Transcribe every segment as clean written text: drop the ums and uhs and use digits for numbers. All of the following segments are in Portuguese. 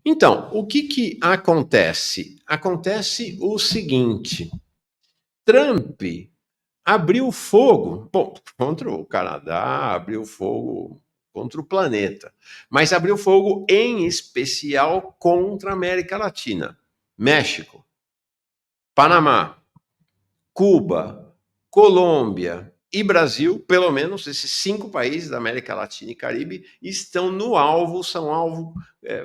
Então, o que acontece? Acontece o seguinte: Trump abriu fogo, bom, contra o Canadá, abriu fogo contra o planeta, mas abriu fogo em especial contra a América Latina, México, Panamá, Cuba, Colômbia e Brasil, pelo menos esses 5 países da América Latina e Caribe estão no alvo, são alvo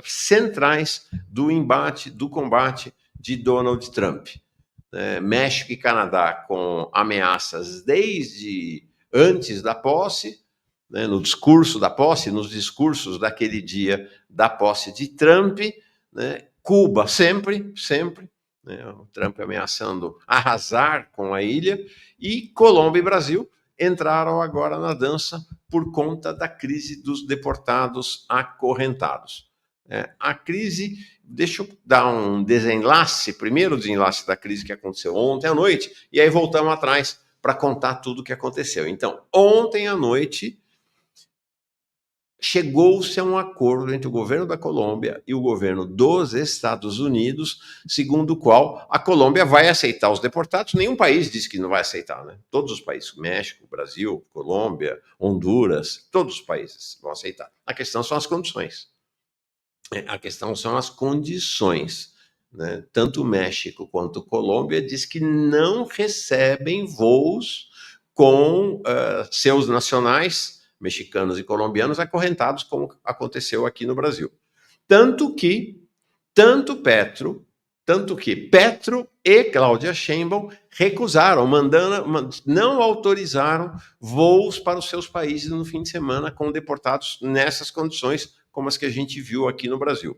centrais do embate, do combate de Donald Trump. México e Canadá com ameaças desde antes da posse, no discurso da posse, nos discursos daquele dia da posse de Trump, Cuba sempre, o Trump ameaçando arrasar com a ilha, e Colômbia e Brasil entraram agora na dança por conta da crise dos deportados acorrentados. A crise, deixa eu dar um desenlace, primeiro desenlace da crise que aconteceu ontem à noite, e aí voltamos atrás para contar tudo o que aconteceu. Então, ontem à noite, chegou-se a um acordo entre o governo da Colômbia e o governo dos Estados Unidos, segundo o qual a Colômbia vai aceitar os deportados. Nenhum país disse que não vai aceitar, né? Todos os países, México, Brasil, Colômbia, Honduras, todos os países vão aceitar. A questão são as condições. A questão são as condições. Tanto o México quanto a Colômbia diz que não recebem voos com seus nacionais mexicanos e colombianos acorrentados, como aconteceu aqui no Brasil. Tanto que Petro e Cláudia Sheinbaum recusaram, não autorizaram voos para os seus países no fim de semana com deportados nessas condições, como as que a gente viu aqui no Brasil.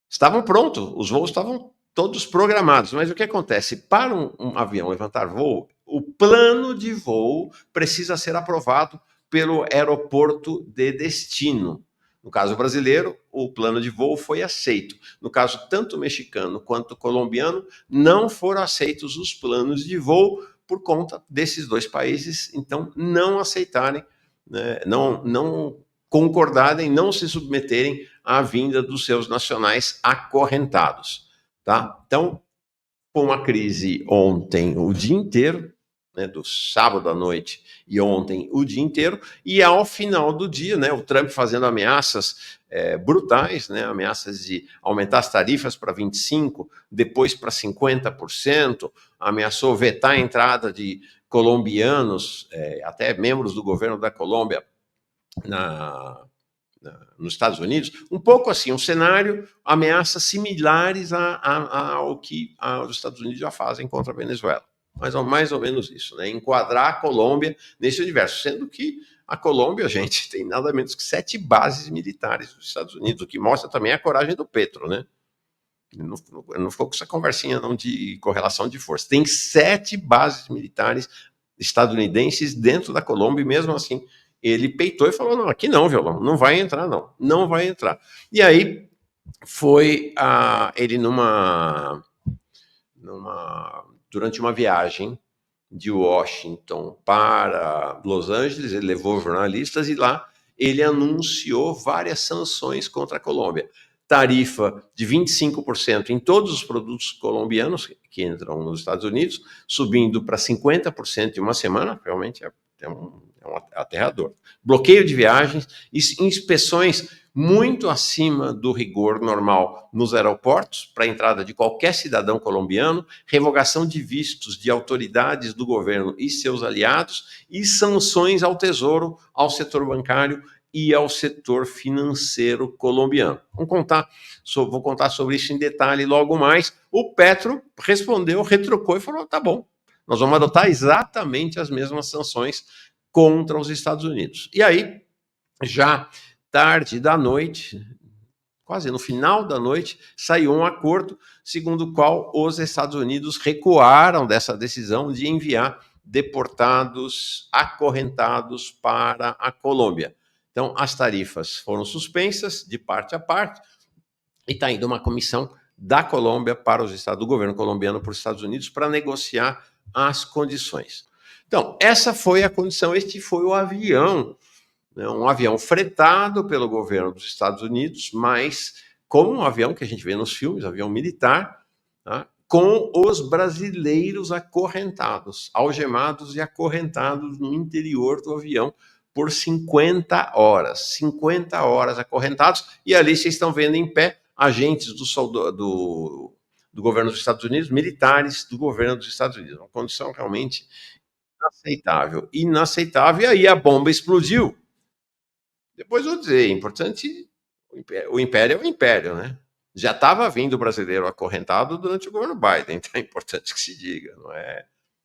Estavam prontos, os voos estavam todos programados, mas o que acontece? Para um avião levantar voo, o plano de voo precisa ser aprovado pelo aeroporto de destino. No caso brasileiro, o plano de voo foi aceito. No caso tanto mexicano quanto colombiano, não foram aceitos os planos de voo por conta desses dois países, então não aceitarem, não concordarem, não se submeterem à vinda dos seus nacionais acorrentados. Tá? Então, foi uma crise ontem o dia inteiro, do sábado à noite e ontem o dia inteiro, e ao final do dia, o Trump fazendo ameaças brutais, ameaças de aumentar as tarifas para 25%, depois para 50%, ameaçou vetar a entrada de colombianos, até membros do governo da Colômbia, nos Estados Unidos, um pouco assim, um cenário, ameaças similares ao que os Estados Unidos já fazem contra a Venezuela. Mais ou menos isso, enquadrar a Colômbia nesse universo, sendo que a Colômbia, gente, tem nada menos que 7 bases militares dos Estados Unidos, o que mostra também a coragem do Petro, Não ficou com essa conversinha não de correlação de força. Tem 7 bases militares estadunidenses dentro da Colômbia, e mesmo assim ele peitou e falou: não, aqui não, violão, não vai entrar, não vai entrar. E aí foi ele durante uma viagem de Washington para Los Angeles, ele levou jornalistas e lá ele anunciou várias sanções contra a Colômbia. Tarifa de 25% em todos os produtos colombianos que entram nos Estados Unidos, subindo para 50% em uma semana, realmente é um aterrador. Bloqueio de viagens, inspeções muito acima do rigor normal nos aeroportos para a entrada de qualquer cidadão colombiano, revogação de vistos de autoridades do governo e seus aliados e sanções ao Tesouro, ao setor bancário e ao setor financeiro colombiano. Vou contar sobre isso em detalhe logo mais. O Petro respondeu, retrucou e falou: tá bom, nós vamos adotar exatamente as mesmas sanções contra os Estados Unidos. E aí, já tarde da noite, quase no final da noite, saiu um acordo segundo o qual os Estados Unidos recuaram dessa decisão de enviar deportados acorrentados para a Colômbia. Então, as tarifas foram suspensas de parte a parte e está indo uma comissão da Colômbia para os Estados, do governo colombiano para os Estados Unidos para negociar as condições. Então, essa foi a condição, este foi o avião, um avião fretado pelo governo dos Estados Unidos, mas como um avião que a gente vê nos filmes, avião militar, tá? Com os brasileiros acorrentados, algemados e acorrentados no interior do avião por 50 horas. 50 horas acorrentados, e ali vocês estão vendo em pé agentes do governo dos Estados Unidos, militares do governo dos Estados Unidos. Uma condição realmente inaceitável. Inaceitável, e aí a bomba explodiu. Depois vou dizer, importante, o império é o império, né? Já estava vindo brasileiro acorrentado durante o governo Biden, então é importante que se diga, não é?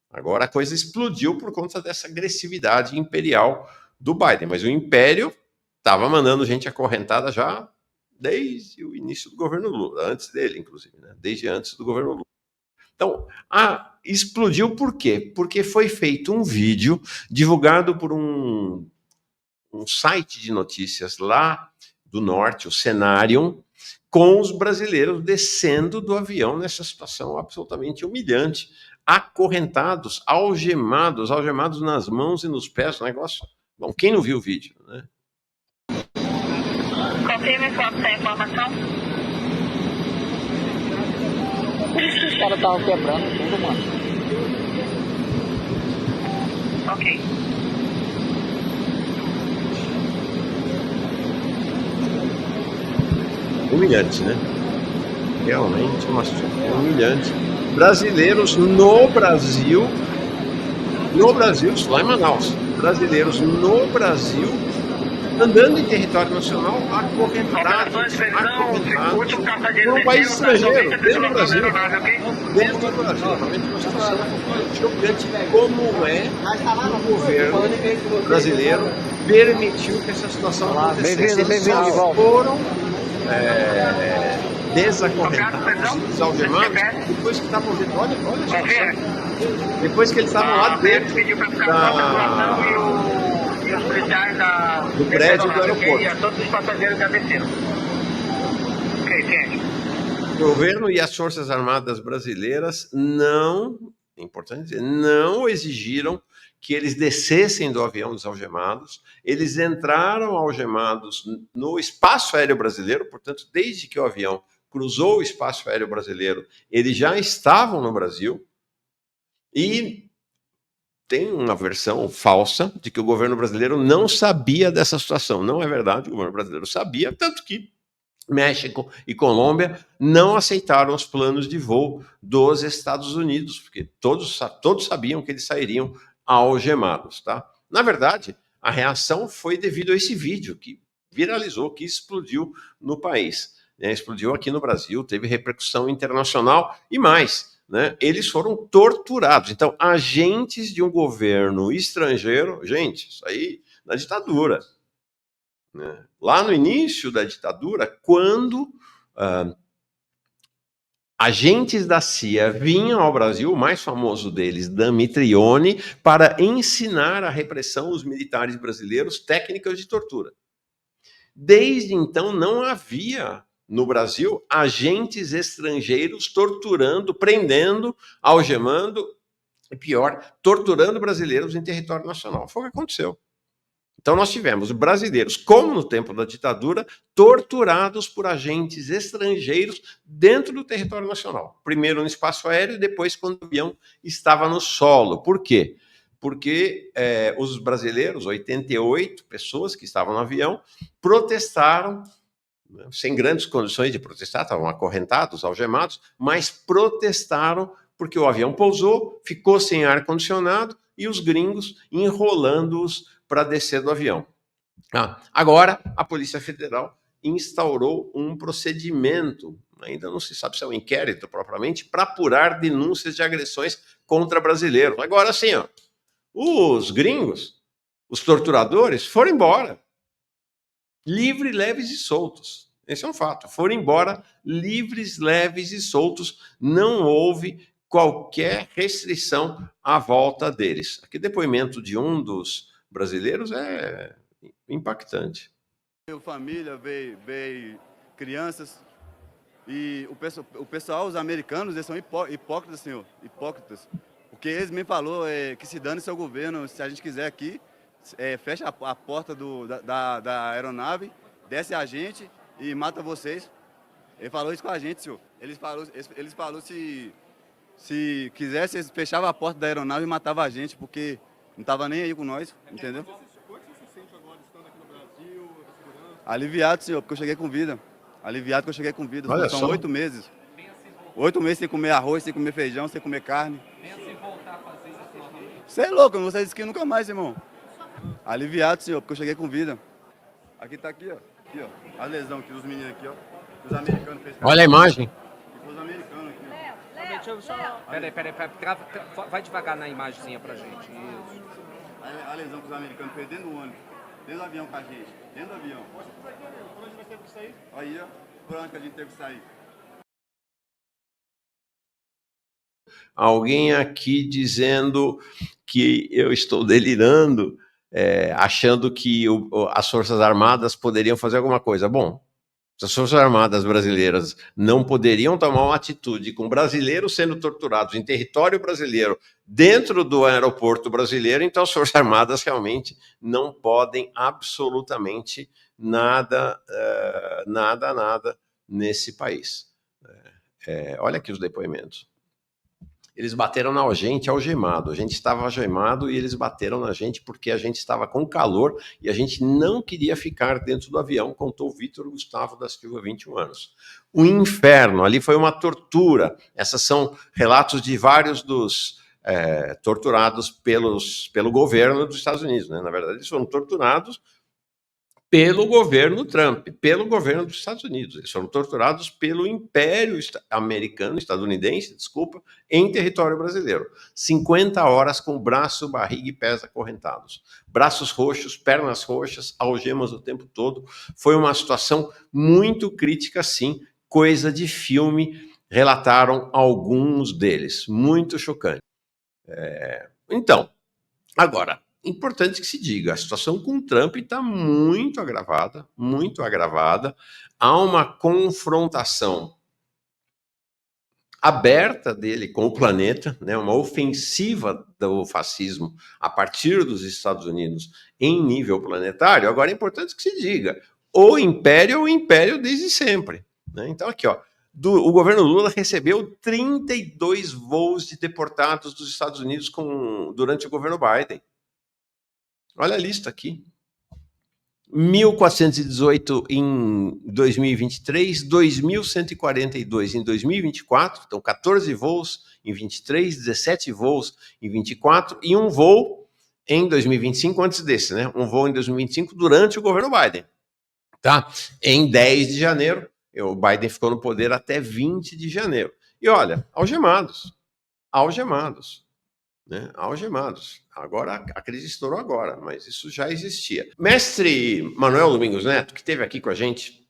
Agora a coisa explodiu por conta dessa agressividade imperial do Biden, mas o império estava mandando gente acorrentada já desde o início do governo Lula, antes dele, inclusive, né? Desde antes do governo Lula. Então, explodiu por quê? Porque foi feito um vídeo divulgado por um site de notícias lá do norte, o Cenarium, com os brasileiros descendo do avião nessa situação absolutamente humilhante, acorrentados, algemados nas mãos e nos pés, um negócio. Bom, quem não viu o vídeo, né? Confirme essa informação. Os caras estavam quebrando tudo, mano. Ok. Humilhante, né? Realmente uma situação humilhante. Brasileiros no Brasil, lá em Manaus, brasileiros no Brasil, andando em território nacional, acorrentados por um país estrangeiro, dentro do Brasil. Dentro do Brasil, realmente uma situação chocante, como é que o governo brasileiro permitiu que essa situação acontecesse. Eles só foram desacorrentados, desalgemados, depois que estavam dentro. Olha a situação. Depois que eles estavam lá dentro do prédio do aeroporto. Todos os passageiros já desceram. Ok, gente. O governo e as Forças Armadas brasileiras não, é importante dizer, não exigiram que eles descessem do avião desalgemados. Eles entraram algemados no espaço aéreo brasileiro, portanto, desde que o avião cruzou o espaço aéreo brasileiro, eles já estavam no Brasil. E tem uma versão falsa de que o governo brasileiro não sabia dessa situação. Não é verdade, o governo brasileiro sabia, tanto que México e Colômbia não aceitaram os planos de voo dos Estados Unidos, porque todos sabiam que eles sairiam algemados, tá? Na verdade, a reação foi devido a esse vídeo que viralizou, que explodiu no país, né? Explodiu aqui no Brasil, teve repercussão internacional e mais, né? Eles foram torturados. Então, agentes de um governo estrangeiro, gente, isso aí na ditadura, né? Lá no início da ditadura, quando agentes da CIA vinham ao Brasil, o mais famoso deles, Damitrione, para ensinar a repressão aos militares brasileiros técnicas de tortura. Desde então, não havia no Brasil agentes estrangeiros torturando, prendendo, algemando, e pior, torturando brasileiros em território nacional. Foi o que aconteceu. Então, nós tivemos brasileiros, como no tempo da ditadura, torturados por agentes estrangeiros dentro do território nacional. Primeiro no espaço aéreo e depois quando o avião estava no solo. Por quê? Porque os brasileiros, 88 pessoas que estavam no avião, protestaram, né, sem grandes condições de protestar, estavam acorrentados, algemados, mas protestaram porque o avião pousou, ficou sem ar-condicionado e os gringos enrolando-os para descer do avião. Agora, a Polícia Federal instaurou um procedimento, ainda não se sabe se é um inquérito propriamente, para apurar denúncias de agressões contra brasileiros. Agora sim, ó, os gringos, os torturadores, foram embora. Livres, leves e soltos. Esse é um fato. Foram embora livres, leves e soltos. Não houve qualquer restrição à volta deles. Aqui, depoimento de um dos brasileiros é impactante. Veio família, veio crianças. E o pessoal, os americanos, eles são hipócritas, senhor. Hipócritas. Porque eles me falaram que se dane seu governo, se a gente quiser aqui, fecha a porta da aeronave, desce a gente e mata vocês. Ele falou isso com a gente, senhor. Eles falou se quisesse, eles fechavam a porta da aeronave e matavam a gente, porque não tava nem aí com nós, entendeu? Como é que você se sente agora estando aqui no Brasil, a segurança? Aliviado, senhor, porque eu cheguei com vida. Aliviado que eu cheguei com vida. Olha São só. 8 meses. 8 meses sem comer arroz, sem comer feijão, sem comer carne. Pensa em voltar a fazer isso novamente? Você é louco, eu não vou sair disso aqui nunca mais, irmão. Aliviado, senhor, porque eu cheguei com vida. Aqui tá aqui, ó. Aqui, ó. A lesão aqui dos meninos aqui, ó. Os americanos fez. Olha a imagem. Os americanos aqui, ó. Deixa eu só... Peraí, vai devagar na imagenzinha pra gente. Isso. A lesão que os americanos fez dentro do ônibus. Dentro do avião com a gente. Dentro do avião. Por onde nós temos que sair? Aí, ó. Por onde que a gente teve que sair? Alguém aqui dizendo que eu estou delirando, achando que as Forças Armadas poderiam fazer alguma coisa. Bom, se as Forças Armadas brasileiras não poderiam tomar uma atitude com brasileiros sendo torturados em território brasileiro, dentro do aeroporto brasileiro, então as Forças Armadas realmente não podem absolutamente nada nesse país. Olha aqui os depoimentos. Eles bateram na gente algemado. A gente estava algemado e eles bateram na gente porque a gente estava com calor e a gente não queria ficar dentro do avião, contou o Vitor Gustavo da Silva, 21 anos. O inferno, ali foi uma tortura. Esses são relatos de vários dos torturados pelo governo dos Estados Unidos, né? Na verdade, eles foram torturados pelo governo Trump, pelo governo dos Estados Unidos. Eles foram torturados pelo Império estadunidense, em território brasileiro. 50 horas com braço, barriga e pés acorrentados. Braços roxos, pernas roxas, algemas o tempo todo. Foi uma situação muito crítica, sim, coisa de filme, relataram alguns deles. Muito chocante. Então, agora, importante que se diga, a situação com o Trump está muito agravada, muito agravada. Há uma confrontação aberta dele com o planeta, né, uma ofensiva do fascismo a partir dos Estados Unidos em nível planetário. Agora é importante que se diga, o império é o império desde sempre, né? Então aqui, ó, o governo Lula recebeu 32 voos de deportados dos Estados Unidos durante o governo Biden. Olha a lista aqui. 1.418 em 2023, 2.142 em 2024, então 14 voos em 23, 17 voos em 24 e um voo em 2025 antes desse, né? Um voo em 2025 durante o governo Biden, tá? Em 10 de janeiro, o Biden ficou no poder até 20 de janeiro. E olha, algemados, né? Algemados. Agora, a crise estourou agora, mas isso já existia. Mestre Manuel Domingos Neto, que esteve aqui com a gente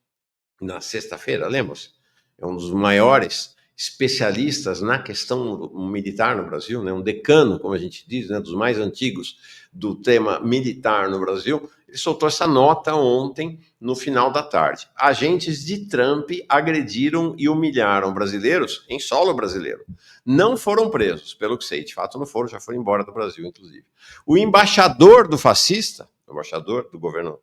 na sexta-feira, lembra-se? É um dos maiores especialistas na questão militar no Brasil, né? Um decano, como a gente diz, né? Dos mais antigos do tema militar no Brasil. Ele soltou essa nota ontem, no final da tarde. Agentes de Trump agrediram e humilharam brasileiros em solo brasileiro. Não foram presos, pelo que sei. De fato, não foram, já foram embora do Brasil, inclusive. O embaixador do fascista, o embaixador do governo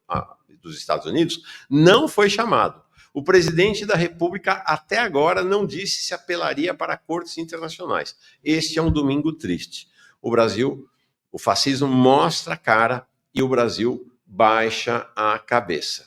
dos Estados Unidos, não foi chamado. O presidente da República até agora não disse se apelaria para cortes internacionais. Este é um domingo triste. O Brasil, o fascismo mostra a cara e o Brasil baixa a cabeça.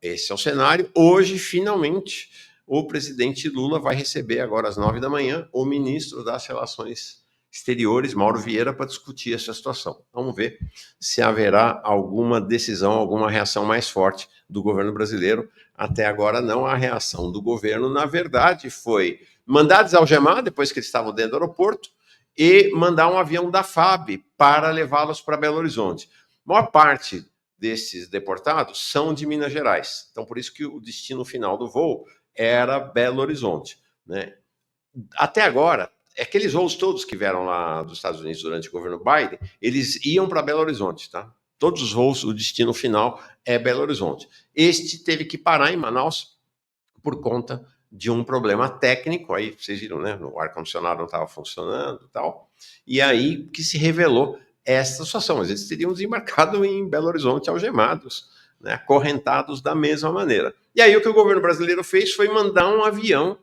Esse é o cenário. Hoje, finalmente, o presidente Lula vai receber, agora às 9 da manhã, o ministro das Relações Exteriores, Mauro Vieira, para discutir essa situação. Vamos ver se haverá alguma decisão, alguma reação mais forte do governo brasileiro. Até agora, não. A reação do governo, na verdade, foi mandar desalgemar, depois que eles estavam dentro do aeroporto, e mandar um avião da FAB para levá-los para Belo Horizonte. A maior parte desses deportados são de Minas Gerais. Então, por isso que o destino final do voo era Belo Horizonte, né? Até agora, aqueles voos todos que vieram lá dos Estados Unidos durante o governo Biden, eles iam para Belo Horizonte, tá? Todos os voos, o destino final é Belo Horizonte. Este teve que parar em Manaus por conta de um problema técnico, aí vocês viram, né? O ar-condicionado não estava funcionando e tal, e aí que se revelou essa situação. Mas eles teriam desembarcado em Belo Horizonte algemados, né? Acorrentados da mesma maneira. E aí o que o governo brasileiro fez foi mandar um avião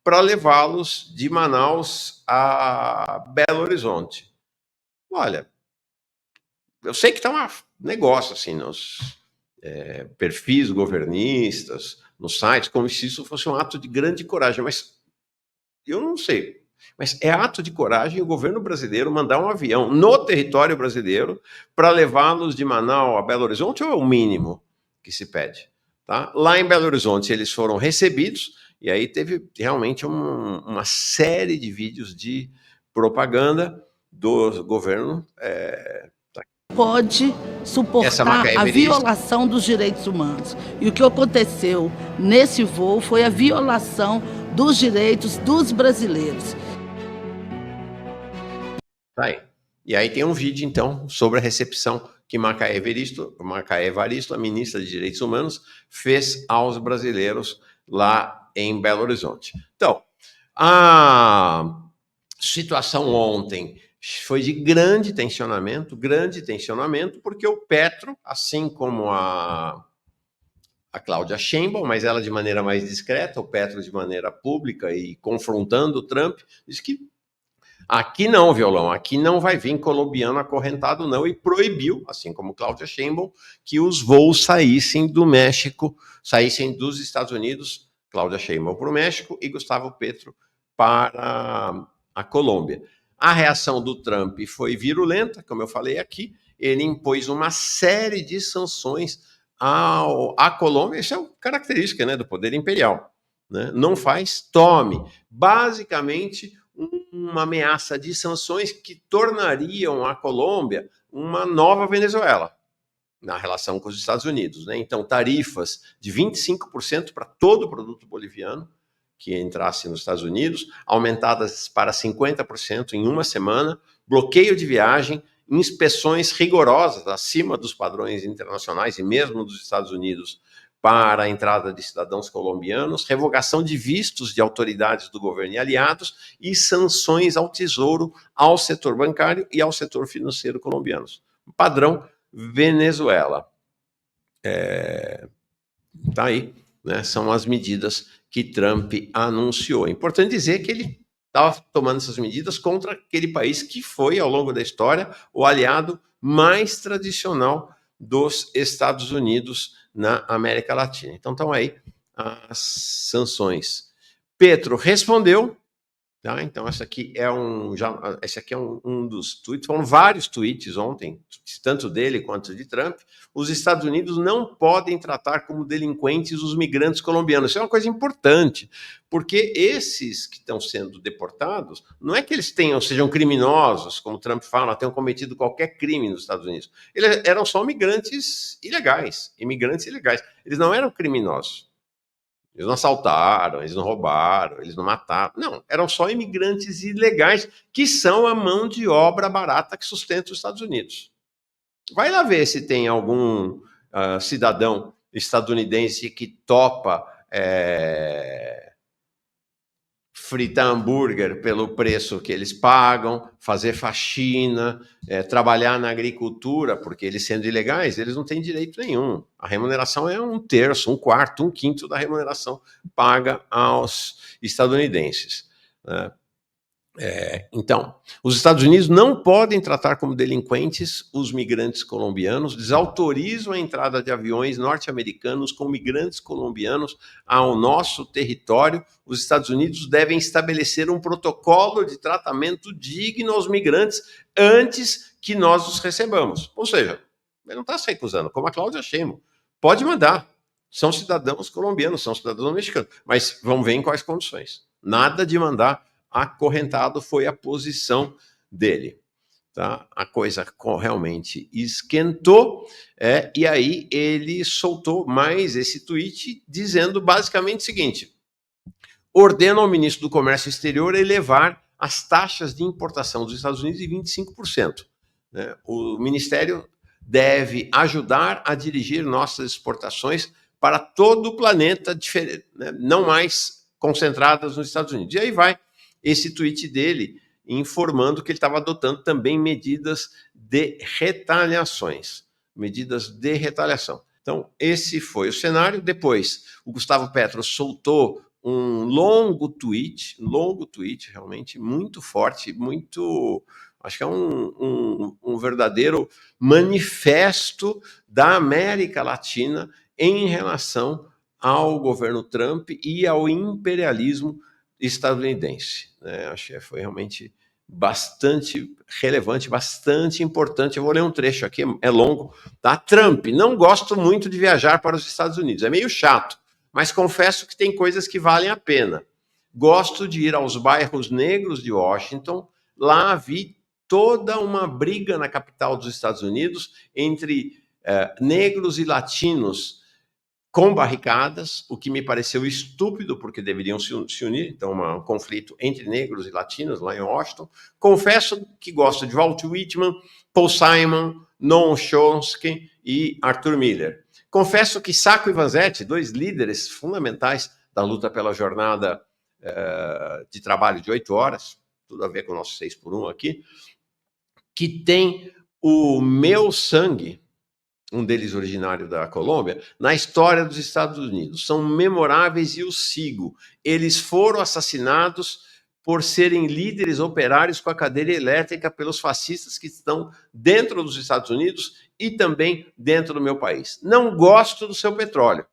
para levá-los de Manaus a Belo Horizonte. Olha, eu sei que está um negócio assim nos perfis governistas, nos sites, como se isso fosse um ato de grande coragem, mas eu não sei. Mas é ato de coragem o governo brasileiro mandar um avião no território brasileiro para levá-los de Manaus a Belo Horizonte, ou é o mínimo que se pede? Tá? Lá em Belo Horizonte eles foram recebidos, e aí teve realmente uma série de vídeos de propaganda do governo. Pode suportar a violação dos direitos humanos. E o que aconteceu nesse voo foi a violação dos direitos dos brasileiros. Tá aí. E aí tem um vídeo, então, sobre a recepção que Macaé Evaristo, a ministra de Direitos Humanos, fez aos brasileiros lá em Belo Horizonte. Então, a situação ontem foi de grande tensionamento, porque o Petro, assim como a Cláudia Sheinbaum, mas ela de maneira mais discreta, o Petro de maneira pública e confrontando o Trump, disse que aqui não, violão, aqui não vai vir colombiano acorrentado não, e proibiu, assim como Cláudia Sheinbaum, que os voos saíssem do México, saíssem dos Estados Unidos, Cláudia Sheinbaum para o México e Gustavo Petro para a Colômbia. A reação do Trump foi virulenta, como eu falei aqui, ele impôs uma série de sanções à Colômbia, isso é uma característica, né, do poder imperial, né? Não faz, tome. Basicamente, uma ameaça de sanções que tornariam a Colômbia uma nova Venezuela na relação com os Estados Unidos, né? Então, tarifas de 25% para todo o produto boliviano que entrasse nos Estados Unidos, aumentadas para 50% em uma semana, bloqueio de viagem, inspeções rigorosas acima dos padrões internacionais e mesmo dos Estados Unidos para a entrada de cidadãos colombianos, revogação de vistos de autoridades do governo e aliados e sanções ao Tesouro, ao setor bancário e ao setor financeiro colombianos. Padrão Venezuela. Tá aí, né? São as medidas que Trump anunciou. É importante dizer que ele estava tomando essas medidas contra aquele país que foi, ao longo da história, o aliado mais tradicional dos Estados Unidos na América Latina. Então, estão aí as sanções. Petro respondeu, tá? Então, esse aqui é um dos tweets, foram vários tweets ontem, tanto dele quanto de Trump. Os Estados Unidos não podem tratar como delinquentes os migrantes colombianos. Isso é uma coisa importante, porque esses que estão sendo deportados, não é que eles sejam criminosos, como Trump fala, tenham cometido qualquer crime nos Estados Unidos. Eles eram só imigrantes ilegais. Eles não eram criminosos. Eles não assaltaram, eles não roubaram, eles não mataram. Não, eram só imigrantes ilegais, que são a mão de obra barata que sustenta os Estados Unidos. Vai lá ver se tem algum cidadão estadunidense que topa fritar hambúrguer pelo preço que eles pagam, fazer faxina, trabalhar na agricultura, porque eles sendo ilegais, eles não têm direito nenhum. A remuneração é 1/3, 1/4, 1/5 da remuneração paga aos estadunidenses, né? Então, os Estados Unidos não podem tratar como delinquentes os migrantes colombianos, desautorizam a entrada de aviões norte-americanos com migrantes colombianos ao nosso território. Os Estados Unidos devem estabelecer um protocolo de tratamento digno aos migrantes antes que nós os recebamos. Ou seja, ele não está se recusando, como a Cláudia Sheinbaum. Pode mandar. São cidadãos colombianos, são cidadãos mexicanos, mas vamos ver em quais condições. Nada de mandar acorrentado, foi a posição dele. Tá? A coisa realmente esquentou, e aí ele soltou mais esse tweet dizendo basicamente o seguinte: ordena ao ministro do Comércio Exterior elevar as taxas de importação dos Estados Unidos em 25%. Né? O Ministério deve ajudar a dirigir nossas exportações para todo o planeta, né? Não mais concentradas nos Estados Unidos. E aí vai esse tweet dele informando que ele estava adotando também medidas de retaliação. Então, esse foi o cenário. Depois, o Gustavo Petro soltou um longo tweet realmente muito forte, muito... Acho que é um verdadeiro manifesto da América Latina em relação ao governo Trump e ao imperialismo estadunidense. Acho que foi realmente bastante relevante, bastante importante. Eu vou ler um trecho aqui, é longo, tá? Trump: não gosto muito de viajar para os Estados Unidos, é meio chato, mas confesso que tem coisas que valem a pena. Gosto de ir aos bairros negros de Washington, lá vi toda uma briga na capital dos Estados Unidos entre negros e latinos com barricadas, o que me pareceu estúpido, porque deveriam se unir. Então, um conflito entre negros e latinos lá em Washington. Confesso que gosto de Walt Whitman, Paul Simon, Noam Chomsky e Arthur Miller. Confesso que Sacco e Vanzetti, dois líderes fundamentais da luta pela jornada de trabalho de 8 horas, tudo a ver com o nosso 6x1 aqui, que tem o meu sangue, um deles originário da Colômbia, na história dos Estados Unidos. São memoráveis e os sigo. Eles foram assassinados por serem líderes operários com a cadeira elétrica pelos fascistas que estão dentro dos Estados Unidos e também dentro do meu país. Não gosto do seu petróleo.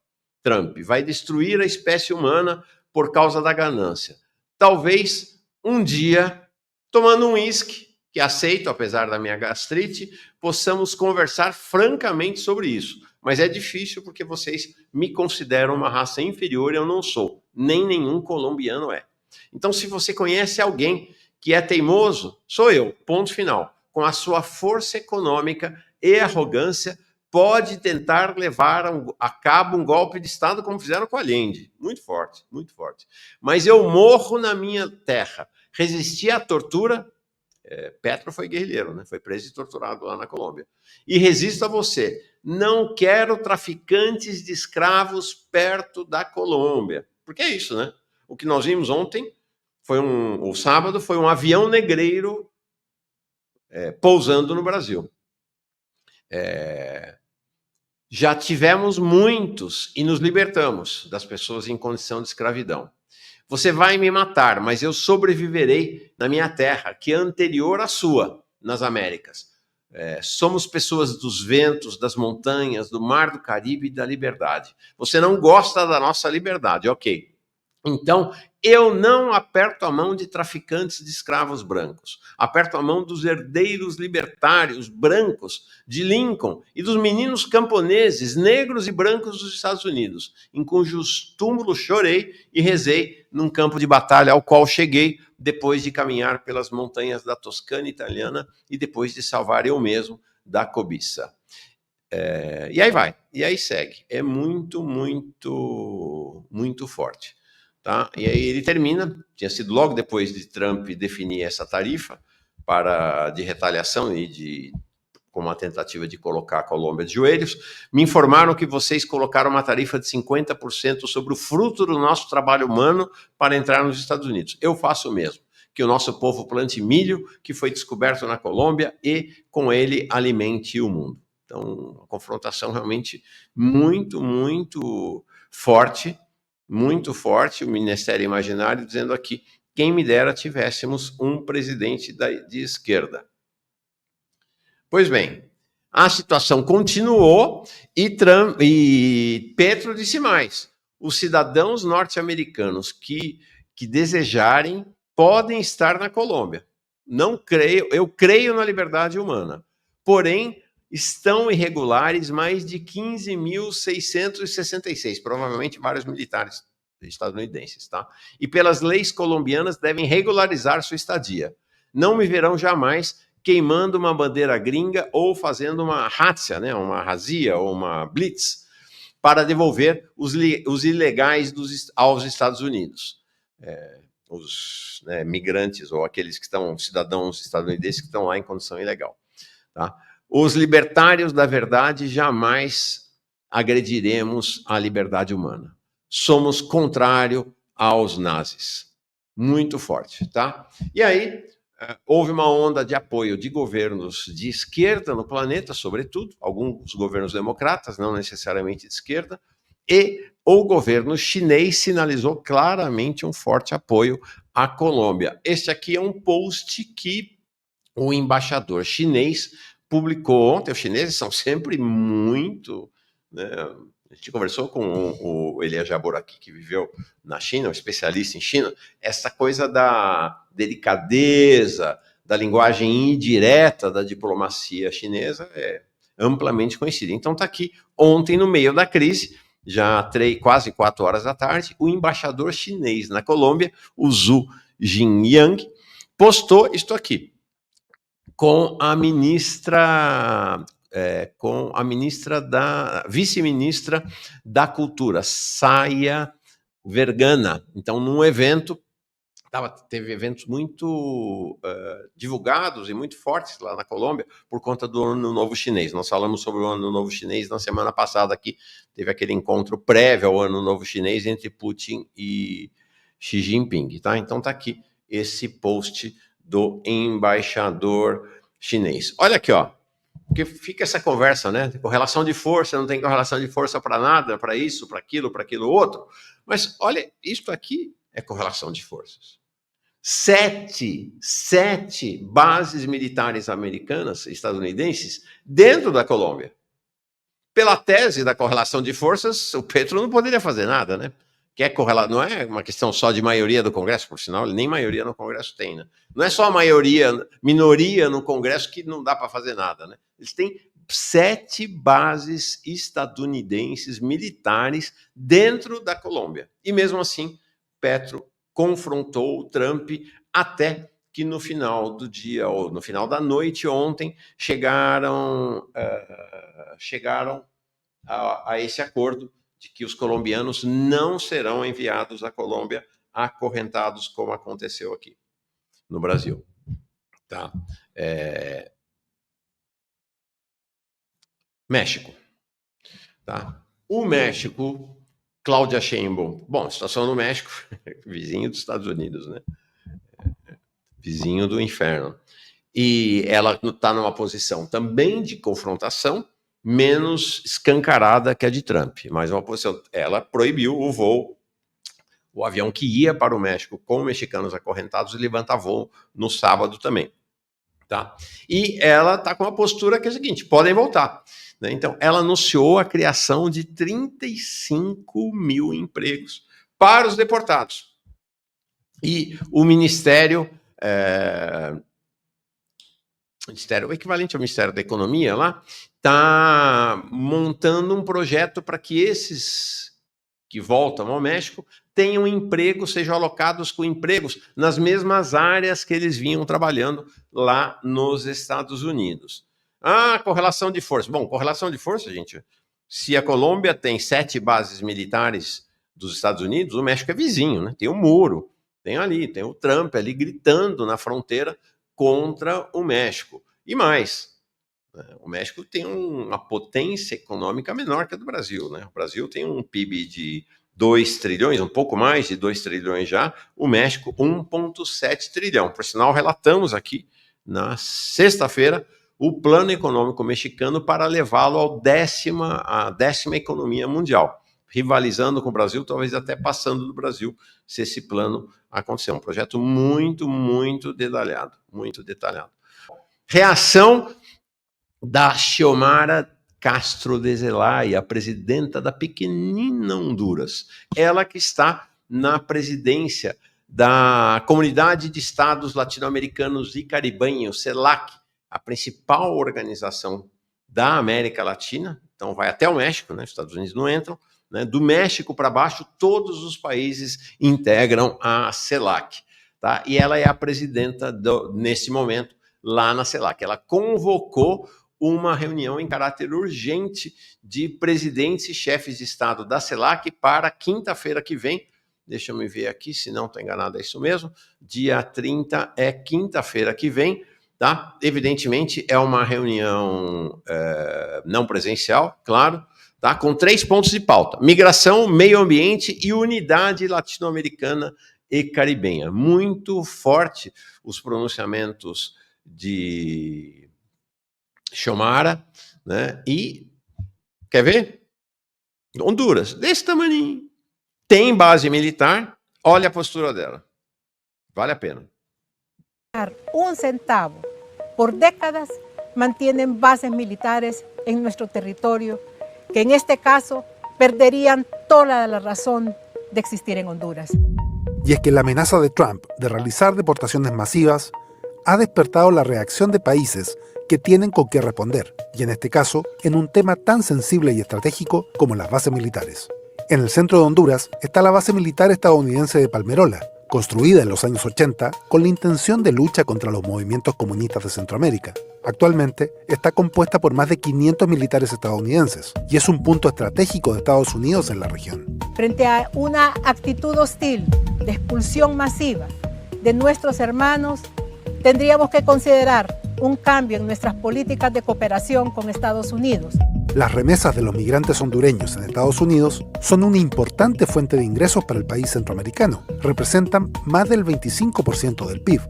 Trump vai destruir a espécie humana por causa da ganância. Talvez um dia, tomando um uísque, que aceito, apesar da minha gastrite, possamos conversar francamente sobre isso. Mas é difícil porque vocês me consideram uma raça inferior e eu não sou. Nem nenhum colombiano é. Então, se você conhece alguém que é teimoso, sou eu, ponto final. Com a sua força econômica e arrogância, pode tentar levar a cabo um golpe de Estado como fizeram com Allende. Muito forte, muito forte. Mas eu morro na minha terra. Resisti à tortura. Petro foi guerrilheiro, né? Foi preso e torturado lá na Colômbia. E resisto a você. Não quero traficantes de escravos perto da Colômbia. Porque é isso, né? O que nós vimos ontem, o sábado, foi um avião negreiro pousando no Brasil. Já tivemos muitos e nos libertamos das pessoas em condição de escravidão. Você vai me matar, mas eu sobreviverei na minha terra, que é anterior à sua, nas Américas. Somos pessoas dos ventos, das montanhas, do mar do Caribe e da liberdade. Você não gosta da nossa liberdade, ok. Então, eu não aperto a mão de traficantes de escravos brancos. Aperto a mão dos herdeiros libertários brancos de Lincoln e dos meninos camponeses, negros e brancos dos Estados Unidos, em cujos túmulos chorei e rezei num campo de batalha ao qual cheguei depois de caminhar pelas montanhas da Toscana italiana e depois de salvar eu mesmo da cobiça. E aí vai, e aí segue. É muito, muito, muito forte. Tá? E aí ele termina, tinha sido logo depois de Trump definir essa tarifa de retaliação e com uma tentativa de colocar a Colômbia de joelhos, me informaram que vocês colocaram uma tarifa de 50% sobre o fruto do nosso trabalho humano para entrar nos Estados Unidos. Eu faço o mesmo. Que o nosso povo plante milho, que foi descoberto na Colômbia, e com ele alimente o mundo. Então, uma confrontação realmente muito, muito forte, o Ministério Imaginário dizendo aqui, quem me dera tivéssemos um presidente de esquerda. Pois bem, a situação continuou e Petro disse mais. Os cidadãos norte-americanos que desejarem podem estar na Colômbia. Eu creio na liberdade humana. Porém, estão irregulares mais de 15.666, provavelmente vários militares estadunidenses, tá? E pelas leis colombianas devem regularizar sua estadia. Não me verão jamais queimando uma bandeira gringa ou fazendo uma razzia, né, uma razia ou uma blitz, para devolver os ilegais aos Estados Unidos. Os migrantes ou aqueles que estão, cidadãos estadunidenses que estão lá em condição ilegal. Tá? Os libertários da verdade jamais agrediremos a liberdade humana. Somos contrário aos nazis. Muito forte, tá? E aí, houve uma onda de apoio de governos de esquerda no planeta, sobretudo, alguns governos democratas, não necessariamente de esquerda, e o governo chinês sinalizou claramente um forte apoio à Colômbia. Este aqui é um post que o embaixador chinês publicou ontem. Os chineses são sempre muito... né, a gente conversou com o Elia Jabor aqui, que viveu na China, um especialista em China, essa coisa da delicadeza, da linguagem indireta da diplomacia chinesa é amplamente conhecida. Então está aqui, ontem, no meio da crise, já quase 4 horas da tarde, o embaixador chinês na Colômbia, o Zhu Jinyang, postou isto aqui, com a ministra... vice-ministra da Cultura, Saya Vergana. Então, num evento, teve eventos muito divulgados e muito fortes lá na Colômbia por conta do Ano Novo Chinês. Nós falamos sobre o Ano Novo Chinês na semana passada aqui, teve aquele encontro prévio ao Ano Novo Chinês entre Putin e Xi Jinping, tá? Então tá aqui esse post do embaixador chinês. Olha aqui, ó. Porque fica essa conversa, né? Correlação de força, não tem correlação de força para nada, para isso, para aquilo outro. Mas olha, isto aqui é correlação de forças. 7 bases militares americanas, estadunidenses, dentro da Colômbia. Pela tese da correlação de forças, o Petro não poderia fazer nada, né? Não é uma questão só de maioria do Congresso, por sinal, nem maioria no Congresso tem, né? Não é só a minoria no Congresso que não dá para fazer nada, né? Eles têm 7 bases estadunidenses militares dentro da Colômbia. E mesmo assim, Petro confrontou o Trump até que no final do dia, ou no final da noite ontem, chegaram a esse acordo de que os colombianos não serão enviados à Colômbia acorrentados, como aconteceu aqui no Brasil. Tá? México. Tá? O México, Cláudia Sheinbaum. Bom, a situação no México, vizinho dos Estados Unidos, né? Vizinho do inferno. E ela está numa posição também de confrontação, menos escancarada que a de Trump, mas uma posição, ela proibiu o voo, o avião que ia para o México com mexicanos acorrentados levanta voo no sábado também, tá? E ela está com uma postura que é a seguinte, podem voltar, né? Então, ela anunciou a criação de 35 mil empregos para os deportados. E o Ministério, o equivalente ao Ministério da Economia lá, está montando um projeto para que esses que voltam ao México tenham emprego, sejam alocados com empregos nas mesmas áreas que eles vinham trabalhando lá nos Estados Unidos. Correlação de força. Bom, correlação de força, gente, se a Colômbia tem 7 bases militares dos Estados Unidos, o México é vizinho, né? Tem um muro, tem o Trump ali gritando na fronteira contra o México. E mais, o México tem uma potência econômica menor que a do Brasil, né? O Brasil tem um PIB de 2 trilhões, um pouco mais de 2 trilhões já, o México 1,7 trilhão. Por sinal, relatamos aqui na sexta-feira o plano econômico mexicano para levá-lo à 10ª economia mundial, rivalizando com o Brasil, talvez até passando do Brasil, se esse plano acontecer. Um projeto muito, muito detalhado, muito detalhado. Reação da Xiomara Castro de Zelaya, a presidenta da pequenina Honduras. Ela que está na presidência da Comunidade de Estados Latino-Americanos e Caribenhos, CELAC, a principal organização da América Latina. Então vai até o México, né? Os Estados Unidos não entram, né? Do México para baixo, todos os países integram a CELAC. Tá? E ela é a presidenta, nesse momento, lá na CELAC. Ela convocou uma reunião em caráter urgente de presidentes e chefes de Estado da CELAC para quinta-feira que vem. Deixa eu me ver aqui, se não estou enganado, é isso mesmo. Dia 30 é quinta-feira que vem. Tá? Evidentemente, é uma reunião não presencial, claro, tá? Com 3 pontos de pauta: migração, meio ambiente e unidade latino-americana e caribenha. Muito forte os pronunciamentos de Xiomara, né? E, quer ver? Honduras, desse tamaninho. Tem base militar, olha a postura dela. Vale a pena. Un centavo. Por décadas mantienen bases militares en nuestro territorio que en este caso perderían toda la razón de existir en Honduras. Y es que la amenaza de Trump de realizar deportaciones masivas ha despertado la reacción de países que tienen con qué responder, y en este caso, en un tema tan sensible y estratégico como las bases militares. En el centro de Honduras está la base militar estadounidense de Palmerola, construida en los años 80 con la intención de lucha contra los movimientos comunistas de Centroamérica. Actualmente está compuesta por más de 500 militares estadounidenses y es un punto estratégico de Estados Unidos en la región. Frente a una actitud hostil de expulsión masiva de nuestros hermanos, tendríamos que considerar un cambio en nuestras políticas de cooperación con Estados Unidos. Las remesas de los migrantes hondureños en Estados Unidos son una importante fuente de ingresos para el país centroamericano. Representan más del 25% del PIB.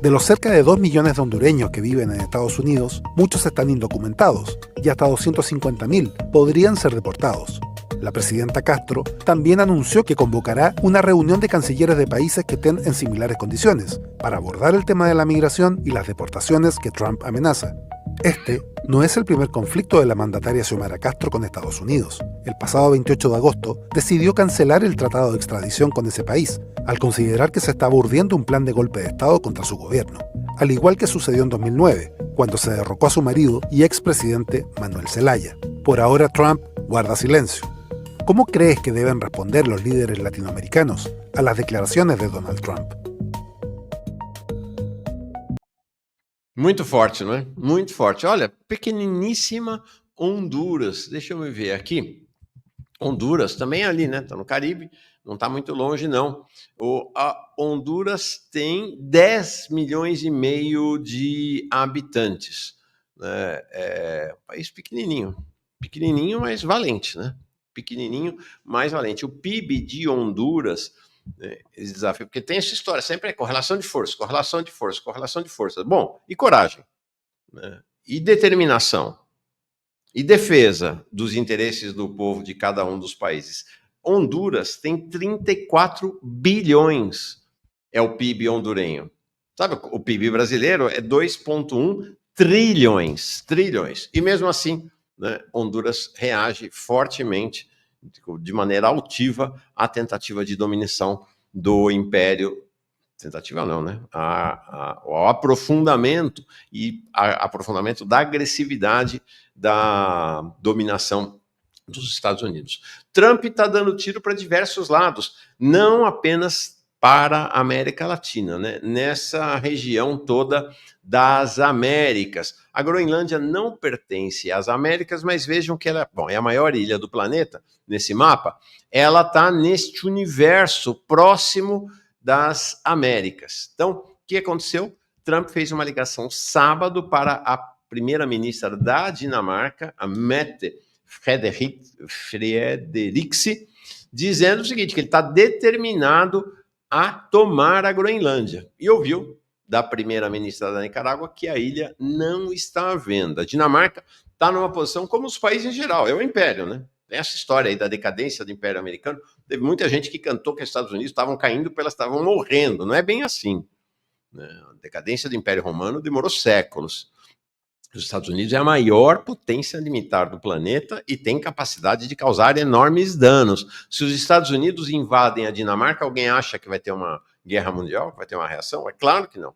De los cerca de 2 millones de hondureños que viven en Estados Unidos, muchos están indocumentados y hasta 250.000 podrían ser deportados. La presidenta Castro también anunció que convocará una reunión de cancilleres de países que estén en similares condiciones para abordar el tema de la migración y las deportaciones que Trump amenaza. Este no es el primer conflicto de la mandataria Xiomara Castro con Estados Unidos. El pasado 28 de agosto decidió cancelar el tratado de extradición con ese país, al considerar que se estaba urdiendo un plan de golpe de Estado contra su gobierno. Al igual que sucedió en 2009, cuando se derrocó a su marido y expresidente Manuel Zelaya. Por ahora Trump guarda silencio. ¿Cómo crees que deben responder los líderes latinoamericanos a las declaraciones de Donald Trump? Muito forte, não é? Muito forte. Olha, pequeniníssima Honduras. Deixa eu me ver aqui. Honduras também é ali, né? Está no Caribe, não está muito longe, não. A Honduras tem 10 milhões e meio de habitantes. Né? É um país pequenininho. Pequenininho, mas valente, né? Pequenininho, mais valente. O PIB de Honduras... Esse desafio, porque tem essa história, sempre é correlação de força, correlação de força, correlação de força. Bom, e coragem, né? E determinação, e defesa dos interesses do povo de cada um dos países. Honduras tem 34 bilhões, é o PIB hondurenho. Sabe, o PIB brasileiro é 2,1 trilhões. E mesmo assim, né, Honduras reage fortemente, de maneira altiva, à tentativa de dominação do Império, tentativa não, né? Ao aprofundamento aprofundamento da agressividade da dominação dos Estados Unidos. Trump está dando tiro para diversos lados, não apenas para a América Latina, né? Nessa região toda das Américas. A Groenlândia não pertence às Américas, mas vejam que ela é a maior ilha do planeta, nesse mapa. Ela está neste universo próximo das Américas. Então, o que aconteceu? Trump fez uma ligação sábado para a primeira-ministra da Dinamarca, a Mette Frederiksen, dizendo o seguinte, que ele está determinado a tomar a Groenlândia. E ouviu da primeira-ministra da Nicarágua que a ilha não está à venda. A Dinamarca está numa posição como os países em geral, é o império, né? Tem essa história aí da decadência do Império Americano. Teve muita gente que cantou que os Estados Unidos estavam caindo porque elas estavam morrendo. Não é bem assim, né? A decadência do Império Romano demorou séculos. Os Estados Unidos é a maior potência militar do planeta e tem capacidade de causar enormes danos. Se os Estados Unidos invadem a Dinamarca, alguém acha que vai ter uma guerra mundial, vai ter uma reação? É claro que não.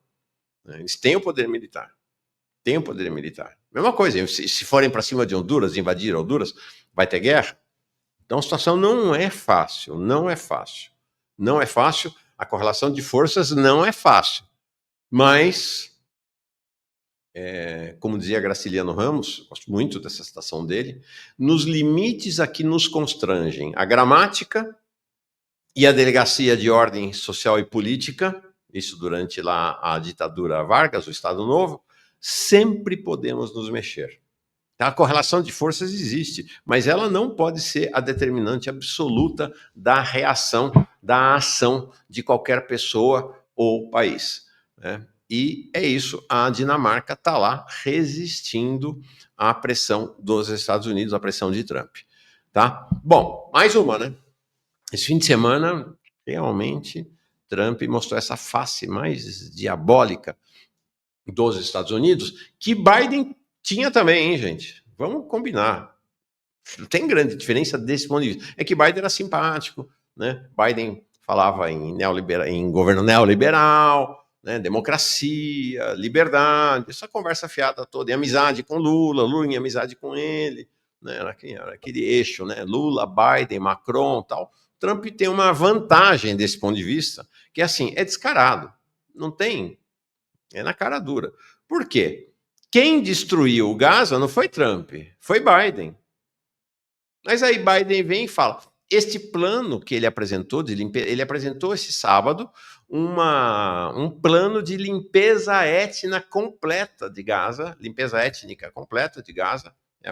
Eles têm o poder militar. Têm o poder militar. Mesma coisa, se forem para cima de Honduras, invadir Honduras, vai ter guerra? Então a situação não é fácil, não é fácil. Não é fácil, a correlação de forças não é fácil. Mas... como dizia Graciliano Ramos, gosto muito dessa citação dele, nos limites a que nos constrangem a gramática e a delegacia de ordem social e política, isso durante lá a ditadura Vargas, o Estado Novo, sempre podemos nos mexer. A correlação de forças existe, mas ela não pode ser a determinante absoluta da reação da ação de qualquer pessoa ou país, né? E é isso, a Dinamarca está lá resistindo à pressão dos Estados Unidos, à pressão de Trump, tá? Bom, mais uma, né? Esse fim de semana, realmente, Trump mostrou essa face mais diabólica dos Estados Unidos, que Biden tinha também, hein, gente? Vamos combinar. Não tem grande diferença desse ponto de vista. É que Biden era simpático, né? Biden falava em governo neoliberal, né? Democracia, liberdade, essa conversa fiada toda, em amizade com Lula, Lula em amizade com ele, né? Era aquele eixo, né? Lula, Biden, Macron, tal. Trump tem uma vantagem desse ponto de vista, que é assim, é descarado, não tem, é na cara dura. Por quê? Quem destruiu o Gaza não foi Trump, foi Biden. Mas aí Biden vem e fala, este plano que ele apresentou de limpeza, ele apresentou esse sábado um plano de limpeza étnica completa de Gaza, limpeza étnica completa de Gaza, é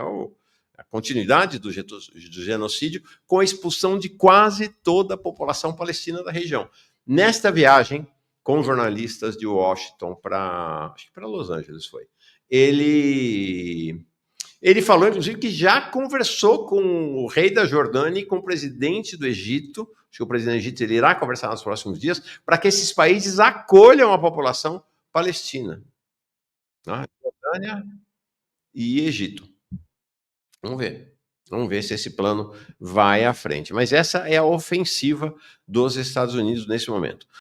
a continuidade do genocídio, com a expulsão de quase toda a população palestina da região. Nesta viagem, com jornalistas de Washington acho que para Los Angeles foi, ele falou, inclusive, que já conversou com o rei da Jordânia e com o presidente do Egito. Acho que o presidente do Egito ele irá conversar nos próximos dias para que esses países acolham a população palestina. Tá? Jordânia e Egito. Vamos ver. Vamos ver se esse plano vai à frente. Mas essa é a ofensiva dos Estados Unidos nesse momento.